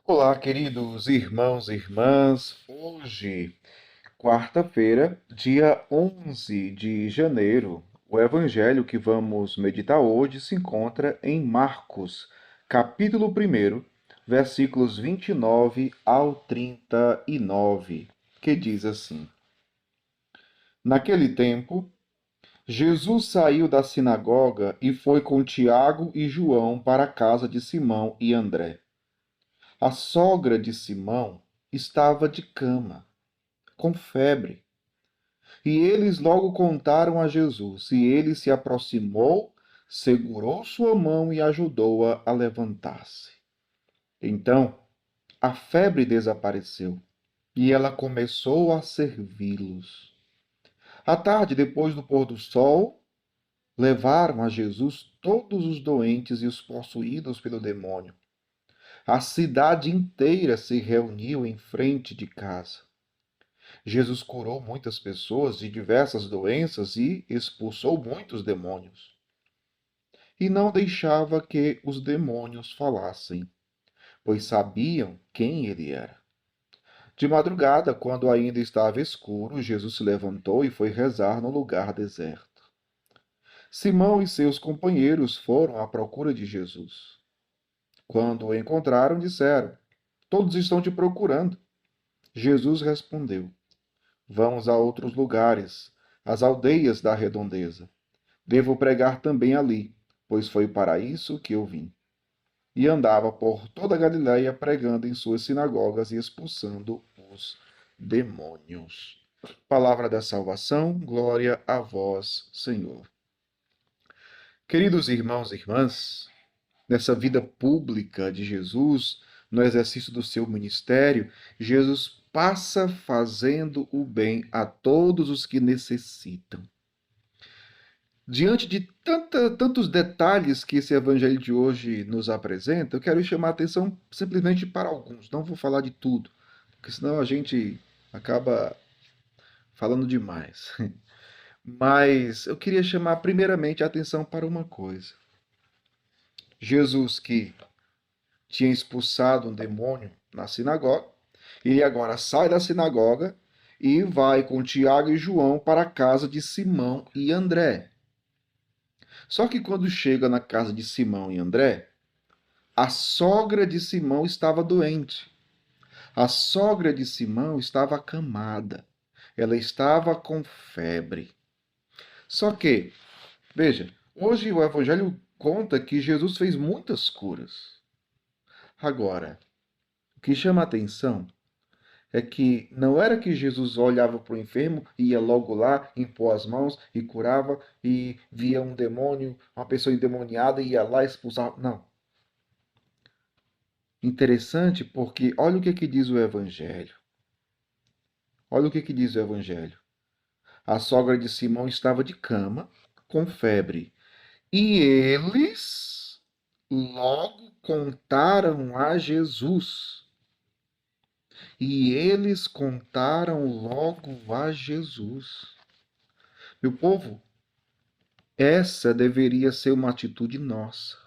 Olá, queridos irmãos e irmãs. Hoje, quarta-feira, dia 11 de janeiro, o evangelho que vamos meditar hoje se encontra em Marcos, capítulo 1, versículos 29 ao 39, que diz assim: Naquele tempo, Jesus saiu da sinagoga e foi com Tiago e João para a casa de Simão e André. A sogra de Simão estava de cama, com febre. E eles logo contaram a Jesus, e ele se aproximou, segurou sua mão e ajudou-a a levantar-se. Então, a febre desapareceu, e ela começou a servi-los. À tarde, depois do pôr do sol, levaram a Jesus todos os doentes e os possuídos pelo demônio. A cidade inteira se reuniu em frente de casa. Jesus curou muitas pessoas de diversas doenças e expulsou muitos demônios. E não deixava que os demônios falassem, pois sabiam quem ele era. De madrugada, quando ainda estava escuro, Jesus se levantou e foi rezar no lugar deserto. Simão e seus companheiros foram à procura de Jesus. Quando o encontraram, disseram: Todos estão te procurando. Jesus respondeu: Vamos a outros lugares, às aldeias da redondeza. Devo pregar também ali, pois foi para isso que eu vim. E andava por toda a Galiléia pregando em suas sinagogas e expulsando os demônios. Palavra da salvação, glória a vós, Senhor. Queridos irmãos e irmãs, nessa vida pública de Jesus, no exercício do seu ministério, Jesus passa fazendo o bem a todos os que necessitam. Diante de tantos detalhes que esse evangelho de hoje nos apresenta, eu quero chamar a atenção simplesmente para alguns. Não vou falar de tudo, porque senão a gente acaba falando demais. Mas eu queria chamar primeiramente a atenção para uma coisa. Jesus, que tinha expulsado um demônio na sinagoga, ele agora sai da sinagoga e vai com Tiago e João para a casa de Simão e André. Só que quando chega na casa de Simão e André, a sogra de Simão estava doente. A sogra de Simão estava acamada. Ela estava com febre. Só que, veja, hoje o Evangelho conta que Jesus fez muitas curas. Agora, o que chama a atenção é que não era que Jesus olhava para o enfermo e ia logo lá, impor as mãos e curava, e via um demônio, uma pessoa endemoniada e ia lá e expulsava. Não. Interessante porque olha o que diz o Evangelho. Olha o que diz o Evangelho. A sogra de Simão estava de cama, com febre. E eles logo contaram a Jesus. E eles contaram logo a Jesus. Meu povo, essa deveria ser uma atitude nossa.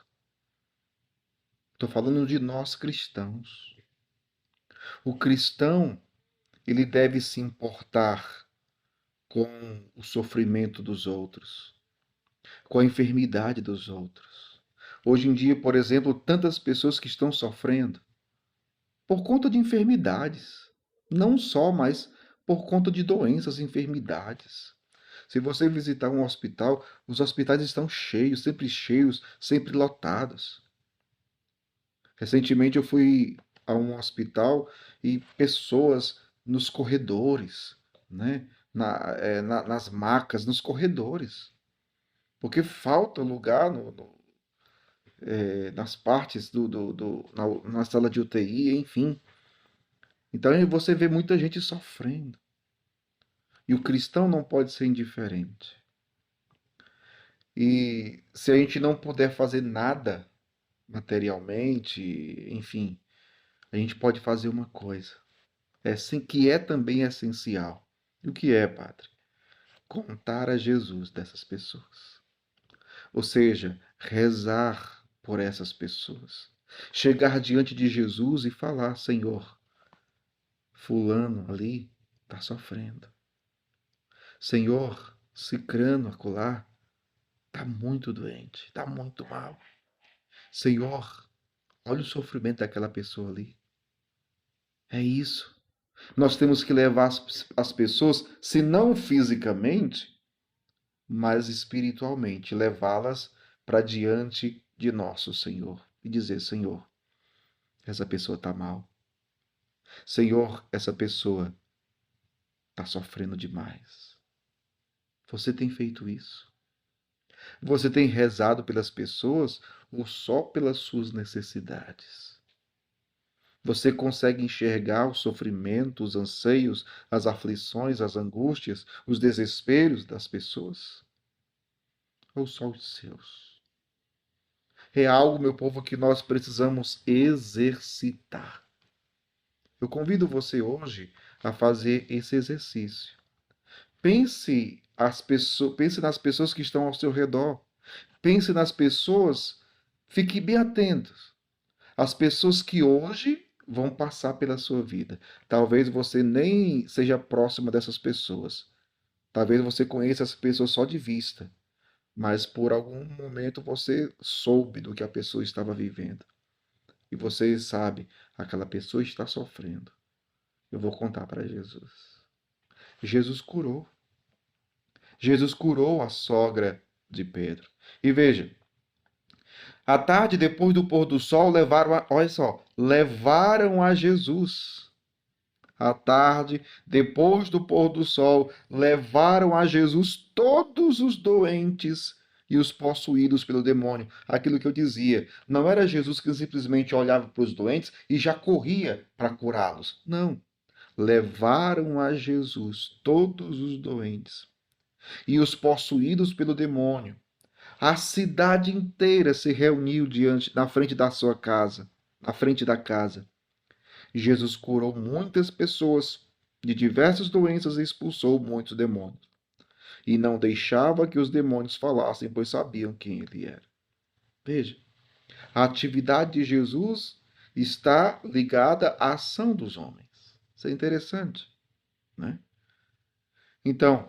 Estou falando de nós cristãos. O cristão, ele deve se importar com o sofrimento dos outros, com a enfermidade dos outros. Hoje em dia, por exemplo, tantas pessoas que estão sofrendo por conta de enfermidades, não só, mas por conta de doenças e enfermidades. Se você visitar um hospital, os hospitais estão cheios, sempre lotados. Recentemente eu fui a um hospital e pessoas nos corredores, né? Nas macas, nos corredores. Porque falta lugar nas partes na sala de UTI, enfim. Então você vê muita gente sofrendo. E o cristão não pode ser indiferente. E se a gente não puder fazer nada materialmente, enfim, a gente pode fazer uma coisa. Que é também essencial. E o que é, Padre? Contar a Jesus dessas pessoas. Ou seja, rezar por essas pessoas. Chegar diante de Jesus e falar: Senhor, fulano ali está sofrendo. Senhor, cicrano acolá está muito doente, está muito mal. Senhor, olha o sofrimento daquela pessoa ali. É isso. Nós temos que levar as pessoas, se não fisicamente, mas espiritualmente, levá-las para diante de nosso Senhor e dizer: Senhor, essa pessoa está mal. Senhor, essa pessoa está sofrendo demais. Você tem feito isso? Você tem rezado pelas pessoas ou só pelas suas necessidades? Você consegue enxergar o sofrimento, os anseios, as aflições, as angústias, os desesperos das pessoas? Ou só os seus? É algo, meu povo, que nós precisamos exercitar. Eu convido você hoje a fazer esse exercício. Pense nas pessoas que estão ao seu redor. Pense nas pessoas, fique bem atento. As pessoas que hoje vão passar pela sua vida. Talvez você nem seja próximo dessas pessoas. Talvez você conheça as pessoas só de vista, mas por algum momento você soube do que a pessoa estava vivendo. E você sabe, aquela pessoa está sofrendo. Eu vou contar para Jesus. Jesus curou. Jesus curou a sogra de Pedro. E veja, à tarde, depois do pôr do sol, olha só, levaram a Jesus. À tarde, depois do pôr do sol, levaram a Jesus todos os doentes e os possuídos pelo demônio. Aquilo que eu dizia, não era Jesus que simplesmente olhava para os doentes e já corria para curá-los. Não. Levaram a Jesus todos os doentes e os possuídos pelo demônio. A cidade inteira se reuniu na frente da sua casa, na frente da casa. Jesus curou muitas pessoas de diversas doenças e expulsou muitos demônios. E não deixava que os demônios falassem, pois sabiam quem ele era. Veja, a atividade de Jesus está ligada à ação dos homens. Isso é interessante, né? Então,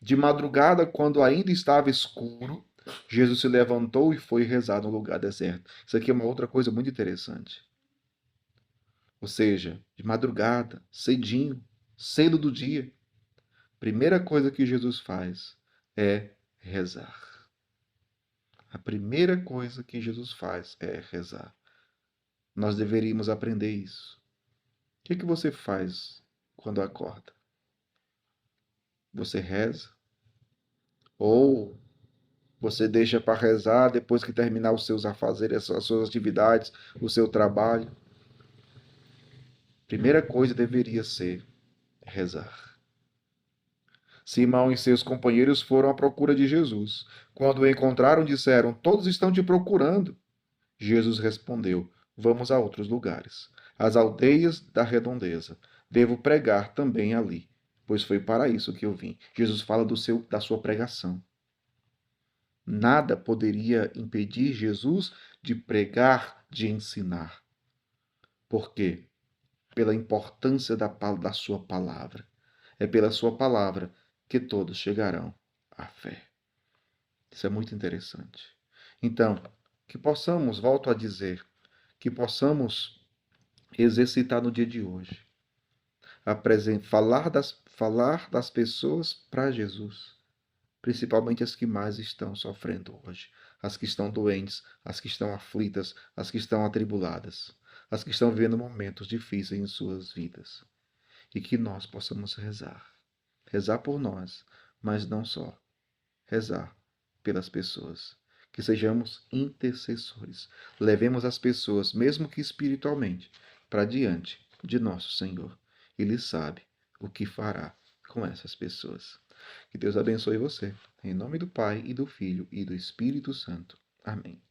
de madrugada, quando ainda estava escuro, Jesus se levantou e foi rezar no lugar deserto. Isso aqui é uma outra coisa muito interessante. Ou seja, de madrugada, cedinho, cedo do dia, primeira coisa que Jesus faz é rezar. A primeira coisa que Jesus faz é rezar. Nós deveríamos aprender isso. O que você faz quando acorda? Você reza? Ou você deixa para rezar depois que terminar os seus afazeres, as suas atividades, o seu trabalho? Primeira coisa deveria ser rezar. Simão e seus companheiros foram à procura de Jesus. Quando o encontraram, disseram: Todos estão te procurando. Jesus respondeu: Vamos a outros lugares, às aldeias da redondeza. Devo pregar também ali, pois foi para isso que eu vim. Jesus fala da sua pregação. Nada poderia impedir Jesus de pregar, de ensinar. Por quê? Pela importância da sua palavra. É pela sua palavra que todos chegarão à fé. Isso é muito interessante. Então, que possamos, volto a dizer, que possamos exercitar no dia de hoje, falar das pessoas para Jesus, principalmente as que mais estão sofrendo hoje, as que estão doentes, as que estão aflitas, as que estão atribuladas, as que estão vivendo momentos difíceis em suas vidas. E que nós possamos rezar. Rezar por nós, mas não só. Rezar pelas pessoas. Que sejamos intercessores. Levemos as pessoas, mesmo que espiritualmente, para diante de nosso Senhor. Ele sabe o que fará com essas pessoas. Que Deus abençoe você. Em nome do Pai, e do Filho, e do Espírito Santo. Amém.